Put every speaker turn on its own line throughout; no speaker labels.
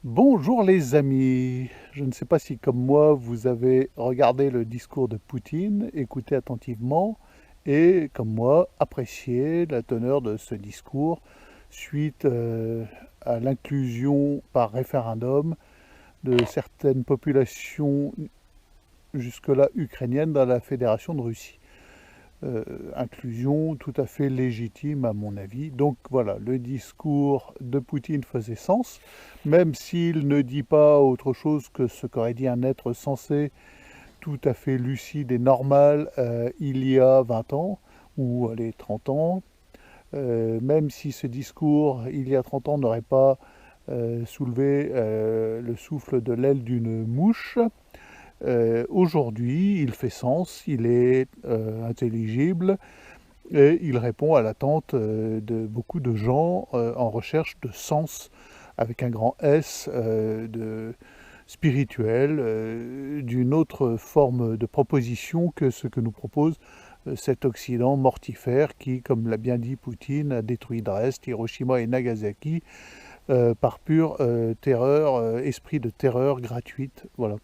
Bonjour les amis, je ne sais pas si comme moi vous avez regardé le discours de Poutine, écouté attentivement et comme moi apprécié la teneur de ce discours suite à l'inclusion par référendum de certaines populations jusque-là ukrainiennes dans la Fédération de Russie. Inclusion tout à fait légitime à mon avis. Donc voilà, le discours de Poutine faisait sens, même s'il ne dit pas autre chose que ce qu'aurait dit un être sensé, tout à fait lucide et normal il y a 20 ans, ou allez, 30 ans. Même si ce discours, il y a 30 ans, n'aurait pas soulevé le souffle de l'aile d'une mouche, aujourd'hui, il fait sens, il est intelligible et il répond à l'attente de beaucoup de gens en recherche de sens avec un grand S, de spirituel, d'une autre forme de proposition que ce que nous propose cet Occident mortifère qui, comme l'a bien dit Poutine, a détruit Dresde, Hiroshima et Nagasaki par pure terreur, esprit de terreur gratuite. Voilà.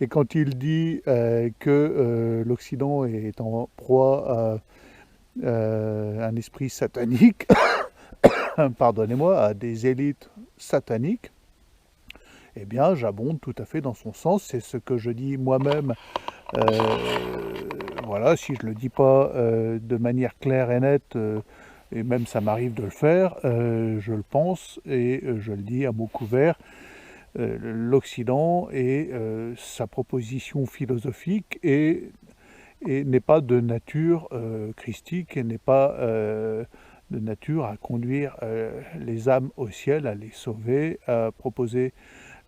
Et quand il dit que l'Occident est en proie à un esprit satanique, pardonnez-moi, à des élites sataniques, eh bien, j'abonde tout à fait dans son sens. C'est ce que je dis moi-même. Voilà, si je ne le dis pas de manière claire et nette, et même ça m'arrive de le faire, je le pense et je le dis à mots couverts. L'Occident et sa proposition philosophique et n'est pas de nature christique et n'est pas de nature à conduire les âmes au ciel, à les sauver, à proposer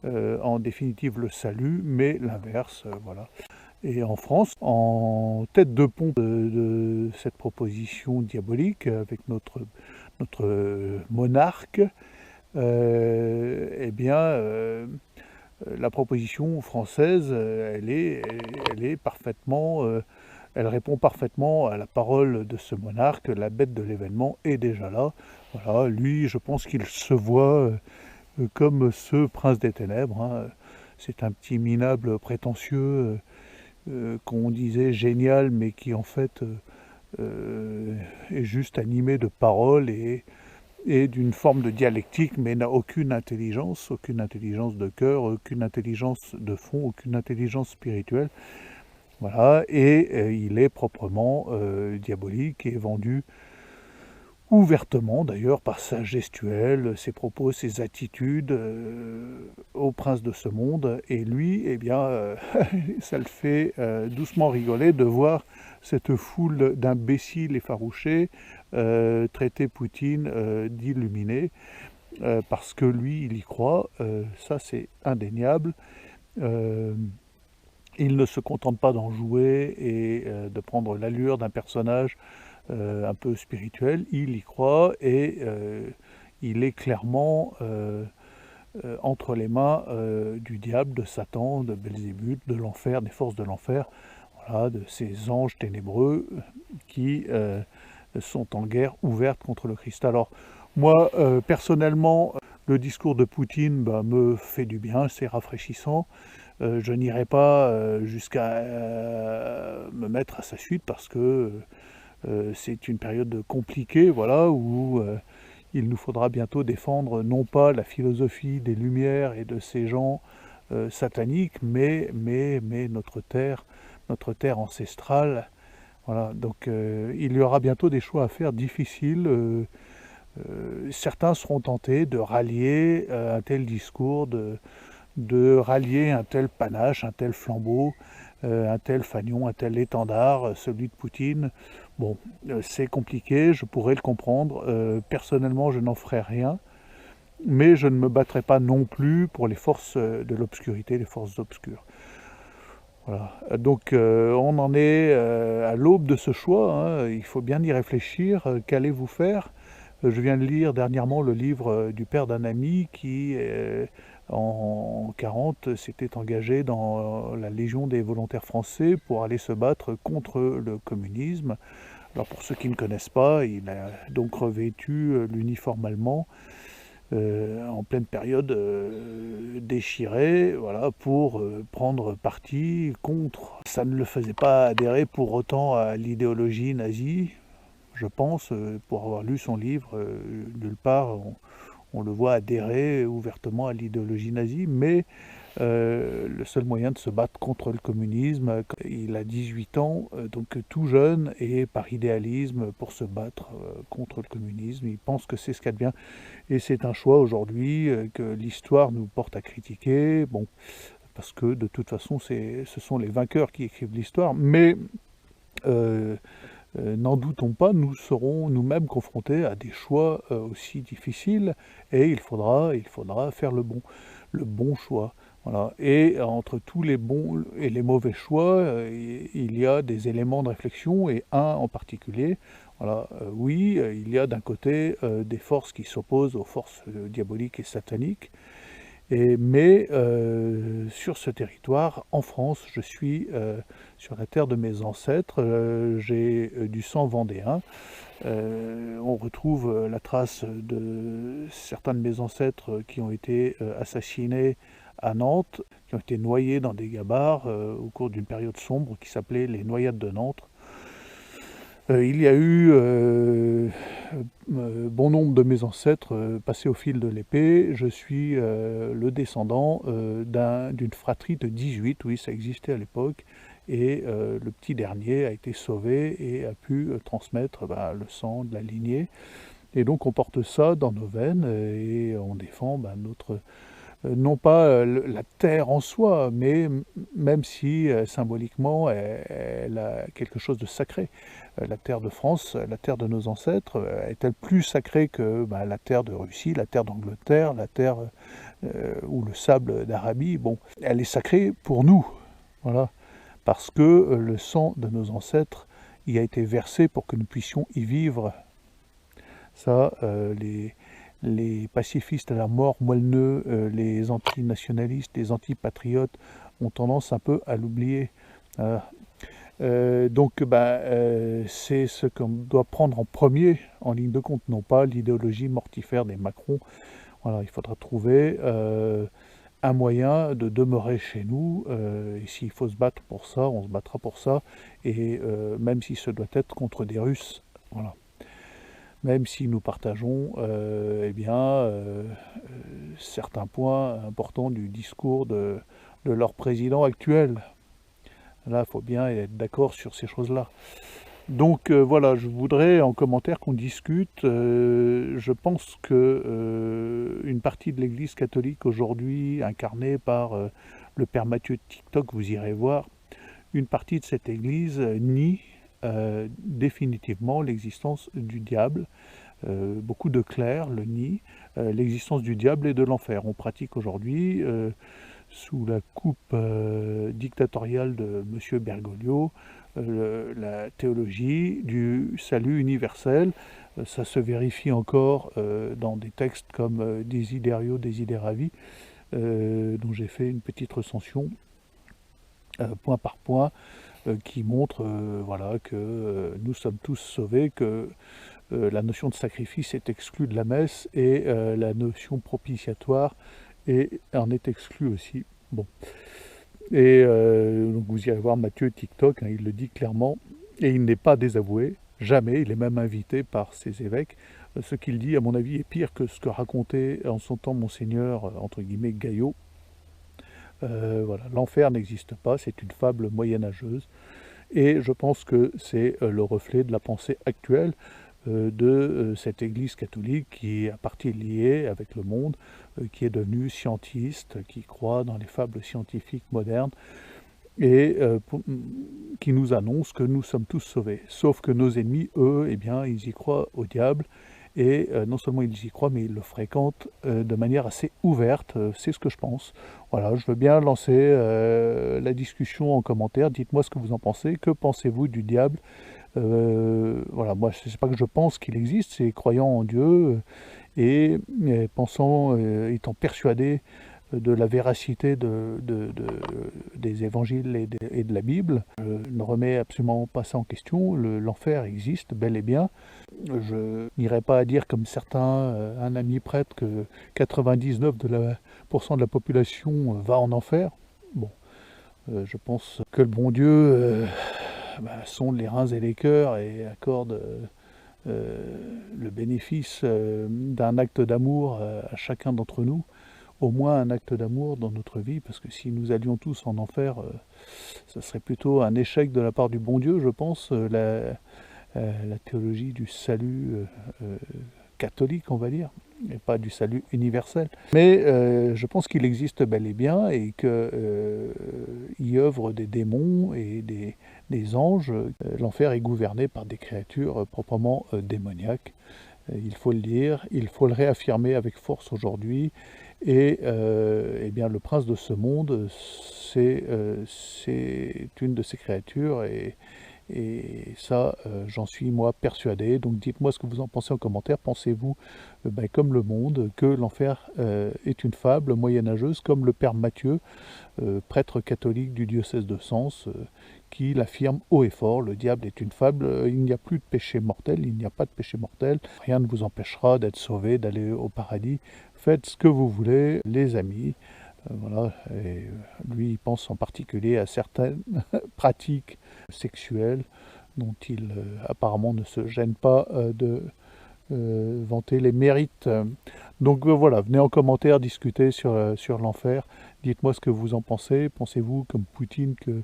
en définitive le salut, mais l'inverse, voilà. Et en France, en tête de pont de cette proposition diabolique, avec notre monarque, eh bien, la proposition française, elle est parfaitement, elle répond parfaitement à la parole de ce monarque. La bête de l'événement est déjà là. Voilà, lui, je pense qu'il se voit comme ce prince des ténèbres, hein. C'est un petit minable prétentieux qu'on disait génial, mais qui en fait est juste animé de paroles et d'une forme de dialectique, mais n'a aucune intelligence de cœur, aucune intelligence de fond, aucune intelligence spirituelle. Voilà, et il est proprement diabolique et vendu ouvertement d'ailleurs par sa gestuelle, ses propos, ses attitudes au prince de ce monde. Et lui, eh bien, ça le fait doucement rigoler de voir cette foule d'imbéciles effarouchés traiter Poutine d'illuminé, parce que lui, il y croit, ça c'est indéniable. Euh, il ne se contente pas d'en jouer et de prendre l'allure d'un personnage un peu spirituel, il y croit et il est clairement entre les mains du diable, de Satan, de Belzébuth, de l'enfer, des forces de l'enfer, voilà, de ces anges ténébreux qui sont en guerre ouverte contre le Christ. Alors moi, personnellement, le discours de Poutine me fait du bien, c'est rafraîchissant. Je n'irai pas jusqu'à me mettre à sa suite parce que c'est une période compliquée, voilà, où il nous faudra bientôt défendre non pas la philosophie des Lumières et de ces gens sataniques, mais notre terre ancestrale. Voilà, donc il y aura bientôt des choix à faire difficiles. Certains seront tentés de rallier un tel discours, de rallier un tel panache, un tel flambeau, un tel fanion, un tel étendard, celui de Poutine. Bon, c'est compliqué, je pourrais le comprendre. Personnellement, je n'en ferai rien, mais je ne me battrai pas non plus pour les forces de l'obscurité, les forces obscures. Voilà. Donc on en est à l'aube de ce choix, hein. Il faut bien y réfléchir. Qu'allez-vous faire? Je viens de lire dernièrement le livre du père d'un ami qui, en 1940, s'était engagé dans la Légion des volontaires français pour aller se battre contre le communisme. Alors pour ceux qui ne connaissent pas, il a donc revêtu l'uniforme allemand en pleine période déchiré, voilà, pour prendre parti contre. Ça ne le faisait pas adhérer pour autant à l'idéologie nazie, je pense, pour avoir lu son livre, nulle part on le voit adhérer ouvertement à l'idéologie nazie, mais le seul moyen de se battre contre le communisme, il a 18 ans, donc tout jeune, et par idéalisme pour se battre contre le communisme, il pense que c'est ce qu'il y a de bien, et c'est un choix aujourd'hui que l'histoire nous porte à critiquer, bon, parce que de toute façon ce sont les vainqueurs qui écrivent l'histoire, mais n'en doutons pas, nous serons nous-mêmes confrontés à des choix aussi difficiles, et il faudra faire le bon choix. Voilà. Et entre tous les bons et les mauvais choix, il y a des éléments de réflexion, et un en particulier. Voilà. Oui, il y a d'un côté des forces qui s'opposent aux forces diaboliques et sataniques, mais sur ce territoire, en France, je suis sur la terre de mes ancêtres, j'ai du sang vendéen. On retrouve la trace de certains de mes ancêtres qui ont été assassinés à Nantes, qui ont été noyés dans des gabarres au cours d'une période sombre qui s'appelait les Noyades de Nantes. Il y a eu bon nombre de mes ancêtres passés au fil de l'épée. Je suis le descendant d'une fratrie de 18, oui, ça existait à l'époque, et le petit dernier a été sauvé et a pu transmettre le sang de la lignée. Et donc on porte ça dans nos veines et on défend notre... non pas la terre en soi, mais même si symboliquement elle a quelque chose de sacré. La terre de France, la terre de nos ancêtres, est-elle plus sacrée que la terre de Russie, la terre d'Angleterre, la terre ou le sable d'Arabie? Bon, elle est sacrée pour nous, voilà, parce que le sang de nos ancêtres y a été versé pour que nous puissions y vivre. Ça, les pacifistes à la mort moelleux, les antinationalistes, les antipatriotes ont tendance un peu à l'oublier. Donc c'est ce qu'on doit prendre en premier en ligne de compte, non pas l'idéologie mortifère des Macron. Voilà, il faudra trouver un moyen de demeurer chez nous, et s'il faut se battre pour ça, on se battra pour ça, et même si ce doit être contre des Russes, voilà. Même si nous partageons certains points importants du discours de leur président actuel. Là, il faut bien être d'accord sur ces choses-là. Donc voilà, je voudrais en commentaire qu'on discute. Je pense que une partie de l'Église catholique aujourd'hui, incarnée par le Père Mathieu de TikTok, vous irez voir, une partie de cette Église nie définitivement l'existence du diable. Beaucoup de clercs le nient, l'existence du diable et de l'enfer. On pratique aujourd'hui, sous la coupe dictatoriale de M. Bergoglio, la théologie du salut universel. Ça se vérifie encore dans des textes comme Desiderio Desideravi, dont j'ai fait une petite recension point par point, qui montre voilà, que nous sommes tous sauvés, que la notion de sacrifice est exclue de la messe, et la notion propitiatoire en est exclue aussi. Bon. Et donc vous irez voir Mathieu TikTok, il le dit clairement, et il n'est pas désavoué, jamais, il est même invité par ses évêques. Ce qu'il dit, à mon avis, est pire que ce que racontait en son temps Monseigneur, entre guillemets, Gaillot. Voilà, l'enfer n'existe pas, c'est une fable moyenâgeuse, et je pense que c'est le reflet de la pensée actuelle de cette Église catholique qui est à partie liée avec le monde, qui est devenue scientiste, qui croit dans les fables scientifiques modernes, et qui nous annonce que nous sommes tous sauvés. Sauf que nos ennemis, eux, eh bien, ils y croient au diable, et non seulement ils y croient, mais ils le fréquentent de manière assez ouverte, c'est ce que je pense. Voilà, je veux bien lancer la discussion en commentaire, dites-moi ce que vous en pensez, que pensez-vous du diable? Voilà, moi c'est pas que je pense qu'il existe, c'est croyant en Dieu et pensant, étant persuadé de la véracité des évangiles et de la Bible. Je ne remets absolument pas ça en question, l'enfer existe bel et bien. Je n'irai pas à dire comme certains, un ami prêtre, que 99% 99% de la population va en enfer. Bon, je pense que le bon Dieu sonde les reins et les cœurs et accorde le bénéfice d'un acte d'amour à chacun d'entre nous, au moins un acte d'amour dans notre vie, parce que si nous allions tous en enfer, ça serait plutôt un échec de la part du bon Dieu, je pense. La théologie du salut catholique, on va dire, et pas du salut universel. Mais je pense qu'il existe bel et bien et qu'il y œuvre des démons et des anges. L'enfer est gouverné par des créatures proprement démoniaques. Il faut le dire, il faut le réaffirmer avec force aujourd'hui. Et eh bien, le prince de ce monde, c'est une de ces créatures et ça, j'en suis moi persuadé. Donc dites-moi ce que vous en pensez en commentaire. Pensez-vous, comme le monde, que l'enfer est une fable moyenâgeuse, comme le père Matthieu, prêtre catholique du diocèse de Sens, qui l'affirme haut et fort, le diable est une fable, il n'y a plus de péché mortel, il n'y a pas de péché mortel, rien ne vous empêchera d'être sauvé, d'aller au paradis. Faites ce que vous voulez, les amis. Voilà, et lui il pense en particulier à certaines pratiques sexuelles dont il apparemment ne se gêne pas de vanter les mérites. Donc voilà, venez en commentaire discuter sur l'enfer. Dites-moi ce que vous en pensez. Pensez-vous, comme Poutine, que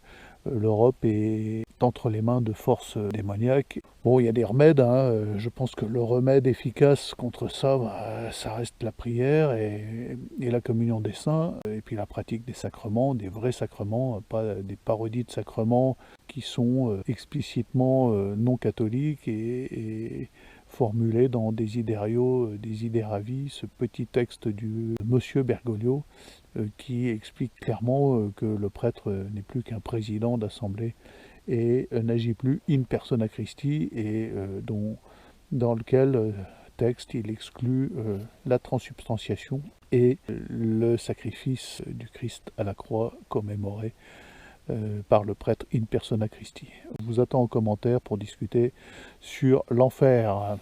l'Europe est entre les mains de forces démoniaques? Bon, il y a des remèdes, je pense que le remède efficace contre ça, ça reste la prière et la communion des saints, et puis la pratique des sacrements, des vrais sacrements, pas des parodies de sacrements qui sont explicitement non catholiques et formulés dans des idéarios, des idées ravies, ce petit texte du monsieur Bergoglio qui explique clairement que le prêtre n'est plus qu'un président d'assemblée et n'agit plus in persona Christi et dans lequel texte il exclut la transsubstantiation et le sacrifice du Christ à la croix commémoré par le prêtre in persona Christi. Je vous attends en commentaire pour discuter sur l'enfer.